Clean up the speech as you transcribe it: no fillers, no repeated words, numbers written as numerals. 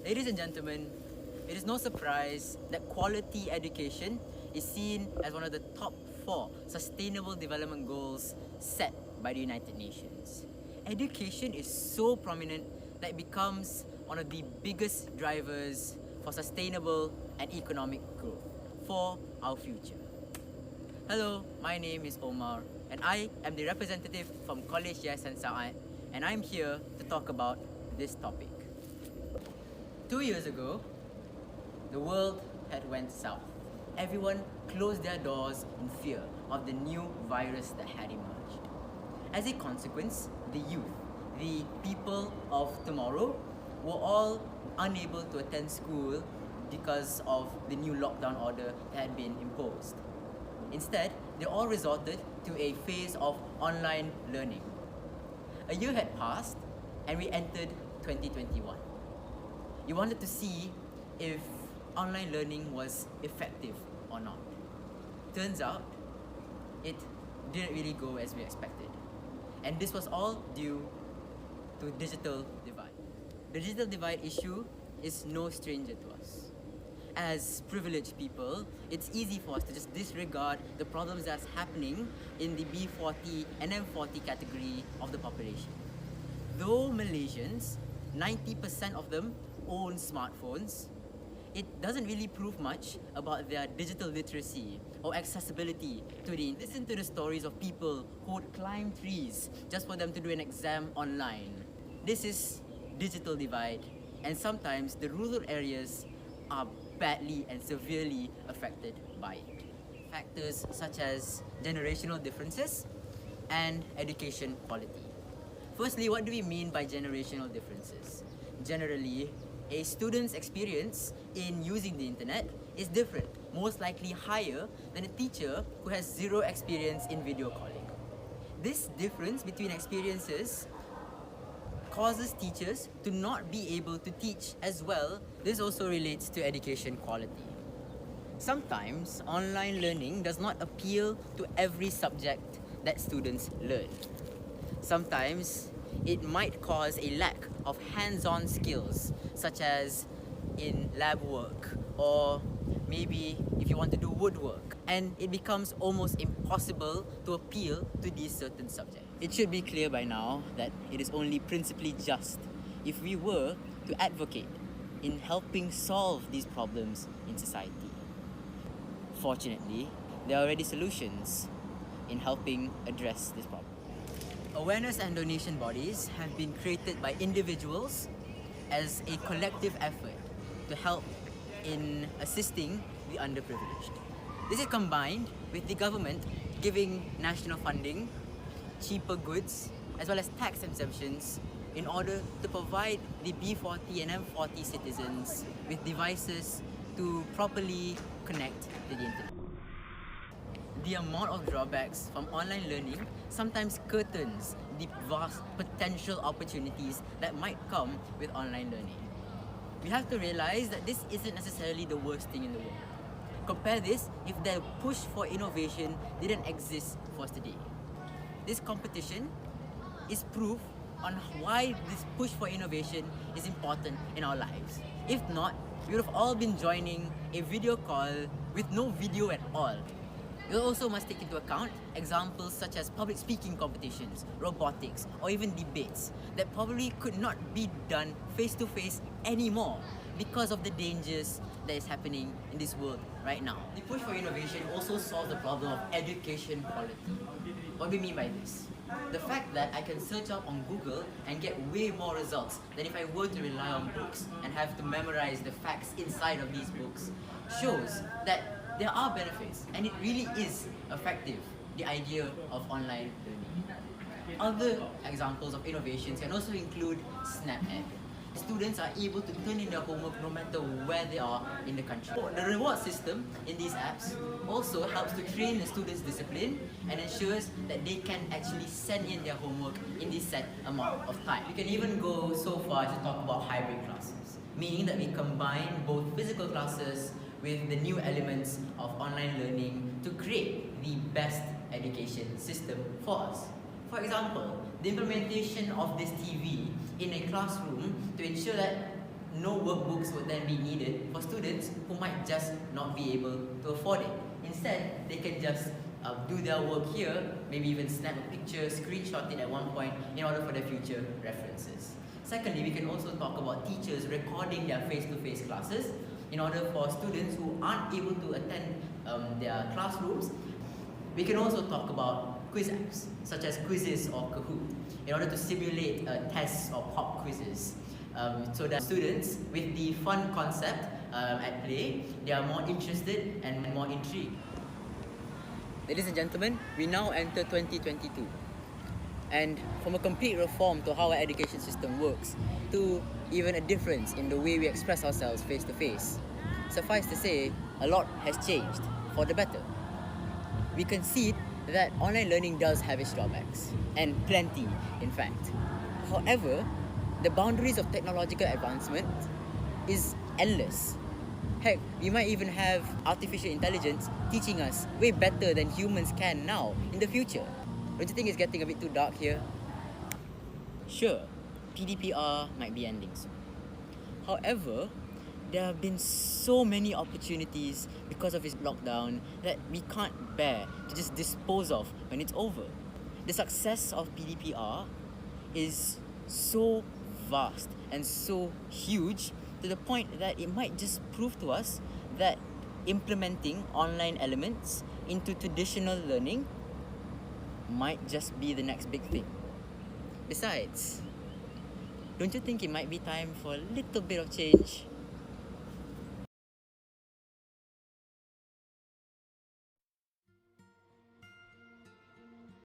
Ladies and gentlemen, it is no surprise that quality education is seen as one of the top 4 sustainable development goals set by the United Nations. Education is so prominent that it becomes one of the biggest drivers for sustainable and economic growth for our future. Hello, my name is Omar and I am the representative from Kolej Yayasan Saad, and I'm here to talk about this topic. 2 years ago, the world had went south. Everyone closed their doors in fear of the new virus that had emerged. As a consequence, the youth, the people of tomorrow, were all unable to attend school because of the new lockdown order that had been imposed. Instead, they all resorted to a phase of online learning. A year had passed and we entered 2021. You wanted to see if online learning was effective or not. Turns out, it didn't really go as we expected. And this was all due to digital divide. The digital divide issue is no stranger to us. As privileged people, it's easy for us to just disregard the problems that's happening in the B40 and M40 category of the population. Though Malaysians, 90% of them own smartphones, it doesn't really prove much about their digital literacy or accessibility to the internet. Listen to the stories of people who would climb trees just for them to do an exam online. This is digital divide, and sometimes the rural areas are badly and severely affected by it. Factors such as generational differences and education quality. Firstly, what do we mean by generational differences? Generally, a student's experience in using the internet is different, most likely higher than a teacher who has zero experience in video calling. This difference between experiences causes teachers to not be able to teach as well. This also relates to education quality. Sometimes online learning does not appeal to every subject that students learn. Sometimes it might cause a lack of hands-on skills, such as in lab work, or maybe if you want to do woodwork, and it becomes almost impossible to appeal to these certain subjects. It should be clear by now that it is only principally just if we were to advocate in helping solve these problems in society. Fortunately, there are already solutions in helping address this problem. Awareness and donation bodies have been created by individuals as a collective effort to help in assisting the underprivileged. This is combined with the government giving national funding, cheaper goods, as well as tax exemptions in order to provide the B40 and M40 citizens with devices to properly connect to the internet. The amount of drawbacks from online learning sometimes curtains the vast potential opportunities that might come with online learning. We have to realize that this isn't necessarily the worst thing in the world. Compare this if the push for innovation didn't exist for us today. This competition is proof on why this push for innovation is important in our lives. If not, we would have all been joining a video call with no video at all. You also must take into account examples such as public speaking competitions, robotics, or even debates that probably could not be done face-to-face anymore because of the dangers that is happening in this world right now. The push for innovation also solves the problem of education quality. What do we mean by this? The fact that I can search up on Google and get way more results than if I were to rely on books and have to memorize the facts inside of these books shows that there are benefits, and it really is effective, the idea of online learning. Other examples of innovations can also include SnapEd. Students are able to turn in their homework no matter where they are in the country. The reward system in these apps also helps to train the students' discipline and ensures that they can actually send in their homework in this set amount of time. We can even go so far as to talk about hybrid classes, meaning that we combine both physical classes with the new elements of online learning to create the best education system for us. For example, the implementation of this TV in a classroom to ensure that no workbooks would then be needed for students who might just not be able to afford it. Instead, they can just do their work here, maybe even snap a picture, screenshot it at one point in order for their future references. Secondly, we can also talk about teachers recording their face-to-face classes in order for students who aren't able to attend their classrooms. We can also talk about quiz apps, such as Quizzes or Kahoot, in order to simulate tests or pop quizzes. So that students, with the fun concept at play, they are more interested and more intrigued. Ladies and gentlemen, we now enter 2022. And from a complete reform to how our education system works, to even a difference in the way we express ourselves face to face, suffice to say, a lot has changed for the better. We concede that online learning does have its drawbacks, and plenty, in fact. However, the boundaries of technological advancement is endless. Heck, we might even have artificial intelligence teaching us way better than humans can now in the future. Don't you think it's getting a bit too dark here? Sure, PDPR might be ending soon. However, there have been so many opportunities because of this lockdown that we can't bear to just dispose of when it's over. The success of PDPR is so vast and so huge to the point that it might just prove to us that implementing online elements into traditional learning might just be the next big thing. Besides, don't you think it might be time for a little bit of change?